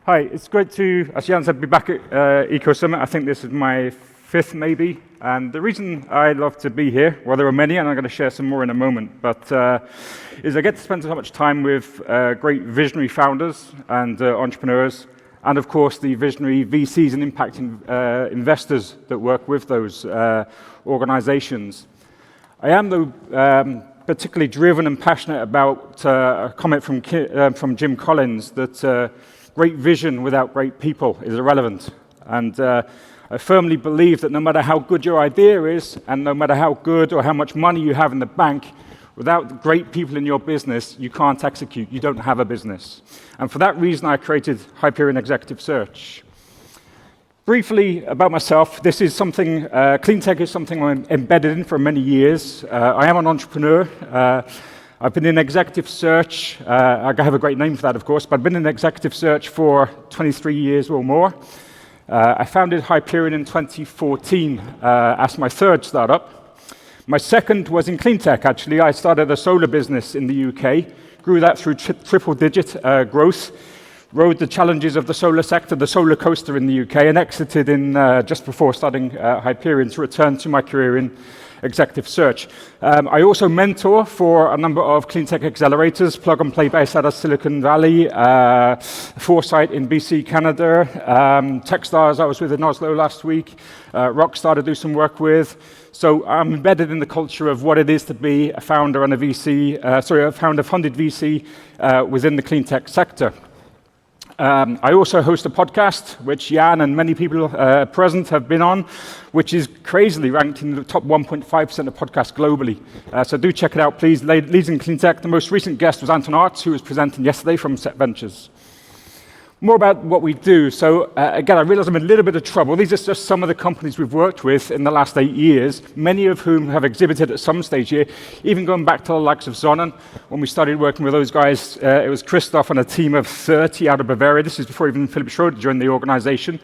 Hi, it's great to, as Jan said, be back at Ecosummit. I think this is my fifth, maybe. And the reason I love to be here, well, there are many, and I'm going to share some more in a moment, but is I get to spend so much time with great visionary founders and entrepreneurs, and of course the visionary VCs and impact investors that work with those organizations. I am, though, particularly driven and passionate about a comment from Jim Collins that great vision without great people is irrelevant. And I firmly believe that no matter how good your idea is, and no matter how good or how much money you have in the bank, without great people in your business, you can't execute. You don't have a business. And for that reason, I created Hyperion Executive Search. Briefly about myself, this is something, clean tech is something I'm embedded in for many years. I am an entrepreneur. I've been in executive search, I have a great name for that, of course, but I've been in executive search for 23 years or more. I founded Hyperion in 2014 as my third startup. My second was in clean tech, actually. I started a solar business in the UK, grew that through triple-digit growth, rode the challenges of the solar sector, the solar coaster in the UK, and exited in just before starting Hyperion to return to my career in executive search. I also mentor for a number of clean tech accelerators, Plug and Play based out of Silicon Valley, Foresight in BC, Canada, Techstars I was with in Oslo last week, Rockstar to do some work with. So I'm embedded in the culture of what it is to be a founder and a VC, a founder-funded VC within the clean tech sector. I also host a podcast, which Jan and many people present have been on, which is crazily ranked in the top 1.5% of podcasts globally. So do check it out, please. Leads in Clean Tech. The most recent guest was Anton Arts, who was presenting yesterday from Set Ventures. More about what we do. So again, I realize I'm in a little bit of trouble. These are just some of the companies we've worked with in the last 8 years, many of whom have exhibited at some stage here, even going back to the likes of Sonnen. When we started working with those guys, it was Christoph and a team of 30 out of Bavaria. This is before even Philip Schroeder joined the organization.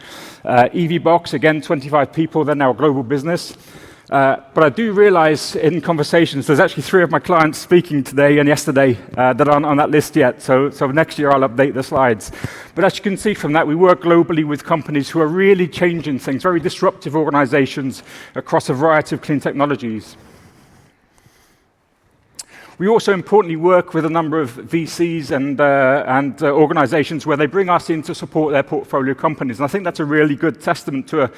EVBox, again, 25 people. They're now a global business. But I do realize in conversations, there's actually 3 of my clients speaking today and yesterday that aren't on that list yet. So next year I'll update the slides. But as you can see from that, we work globally with companies who are really changing things, very disruptive organizations across a variety of clean technologies. We also importantly work with a number of VCs and organizations where they bring us in to support their portfolio companies. And I think that's a really good testament to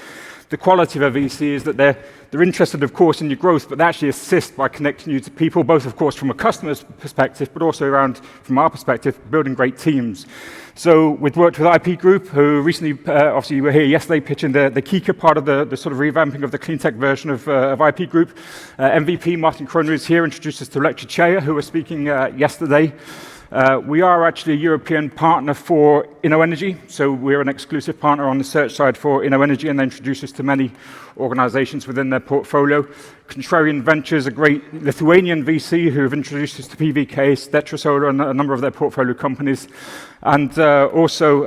the quality of a VC is that they're interested, of course, in your growth, but they actually assist by connecting you to people, both, of course, from a customer's perspective, but also around, from our perspective, building great teams. So we've worked with IP Group, who recently, obviously, you were here yesterday pitching the Kika part of the sort of revamping of the clean tech version of IP Group. MVP Martin Kroner is here, introduced us to Lecture, who was speaking yesterday. We are actually a European partner for InnoEnergy, so we're an exclusive partner on the search side for InnoEnergy, and they introduce us to many organizations within their portfolio. Contrarian Ventures, a great Lithuanian VC who have introduced us to PVK, Stetra Solar, and a number of their portfolio companies. And also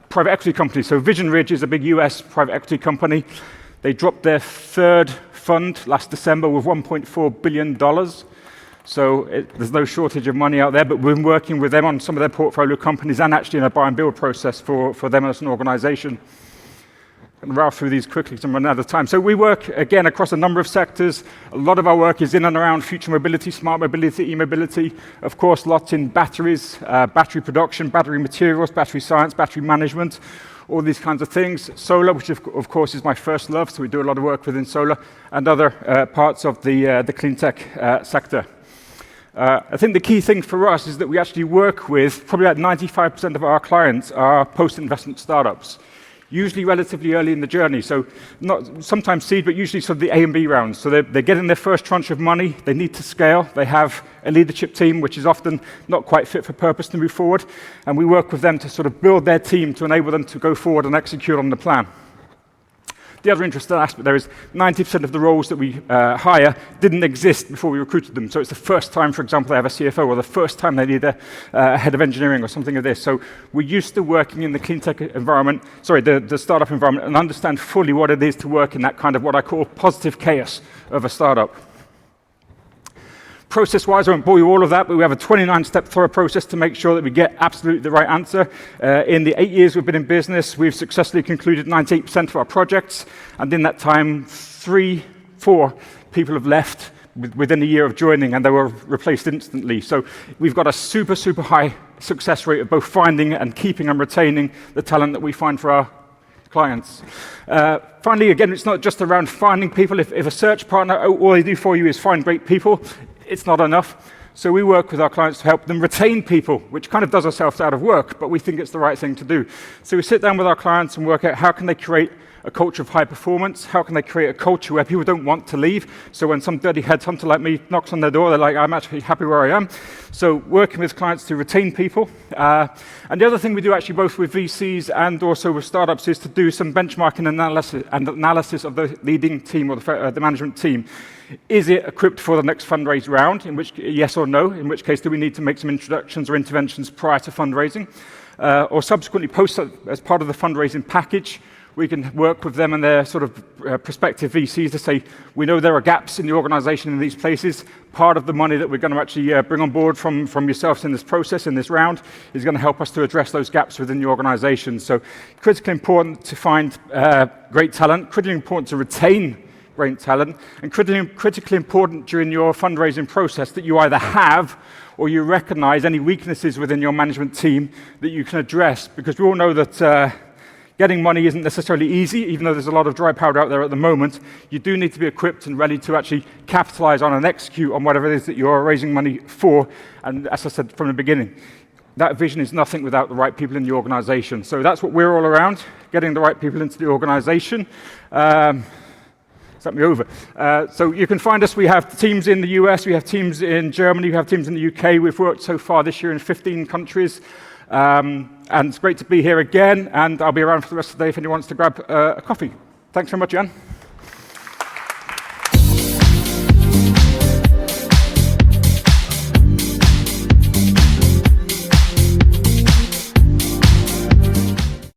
private equity companies. So Vision Ridge is a big US private equity company. They dropped their third fund last December with $1.4 billion. So there's no shortage of money out there, but we've been working with them on some of their portfolio companies and actually in a buy and build process for them as an organization. I'm going to rattle through these quickly because I'm running out of time. So we work, again, across a number of sectors. A lot of our work is in and around future mobility, smart mobility, e-mobility. Of course, lots in batteries, battery production, battery materials, battery science, battery management, all these kinds of things. Solar, which of course is my first love, so we do a lot of work within solar, and other parts of the clean tech sector. I think the key thing for us is that we actually work with, probably about 95% of our clients are post-investment startups, usually relatively early in the journey. So not sometimes seed, but usually sort of the A and B rounds. So they're getting their first tranche of money, they need to scale, they have a leadership team, which is often not quite fit for purpose to move forward, and we work with them to sort of build their team to enable them to go forward and execute on the plan. The other interesting aspect there is 90% of the roles that we hire didn't exist before we recruited them. So it's the first time, for example, they have a CFO, or the first time they need a head of engineering or something of this. So we're used to working in the clean tech environment, the startup environment, and understand fully what it is to work in that kind of what I call positive chaos of a startup. Process-wise, I won't bore you all of that, but we have a 29-step thorough process to make sure that we get absolutely the right answer. In the 8 years we've been in business, we've successfully concluded 98% of our projects, and in that time, 4 people have left within a year of joining, and they were replaced instantly. So we've got a super, super high success rate of both finding and keeping and retaining the talent that we find for our clients. Finally, again, it's not just around finding people. If a search partner, all they do for you is find great people, it's not enough. So we work with our clients to help them retain people, which kind of does ourselves out of work, but we think it's the right thing to do. So we sit down with our clients and work out how can they create a culture of high performance, how can they create a culture where people don't want to leave. So when some dirty headhunter like me knocks on their door, they're like, I'm actually happy where I am. So working with clients to retain people. And the other thing we do actually both with VCs and also with startups is to do some benchmarking analysis of the leading team or the management team. Is it equipped for the next fundraise round? In which, yes or no? In which case, do we need to make some introductions or interventions prior to fundraising? Or subsequently, post as part of the fundraising package, we can work with them and their sort of prospective VCs to say, we know there are gaps in the organization in these places. Part of the money that we're going to actually bring on board from yourselves in this process, in this round, is going to help us to address those gaps within the organization. So critically important to find great talent, critically important to retain great talent, and critically important during your fundraising process that you either have or you recognize any weaknesses within your management team that you can address, because we all know that getting money isn't necessarily easy, even though there's a lot of dry powder out there at the moment. You do need to be equipped and ready to actually capitalize on and execute on whatever it is that you're raising money for. And as I said from the beginning, that vision is nothing without the right people in the organization. So that's what we're all around, getting the right people into the organization. Set me over. So you can find us. We have teams in the US, we have teams in Germany, we have teams in the UK. We've worked so far this year in 15 countries. And it's great to be here again, and I'll be around for the rest of the day if anyone wants to grab a coffee. Thanks very much, Jan.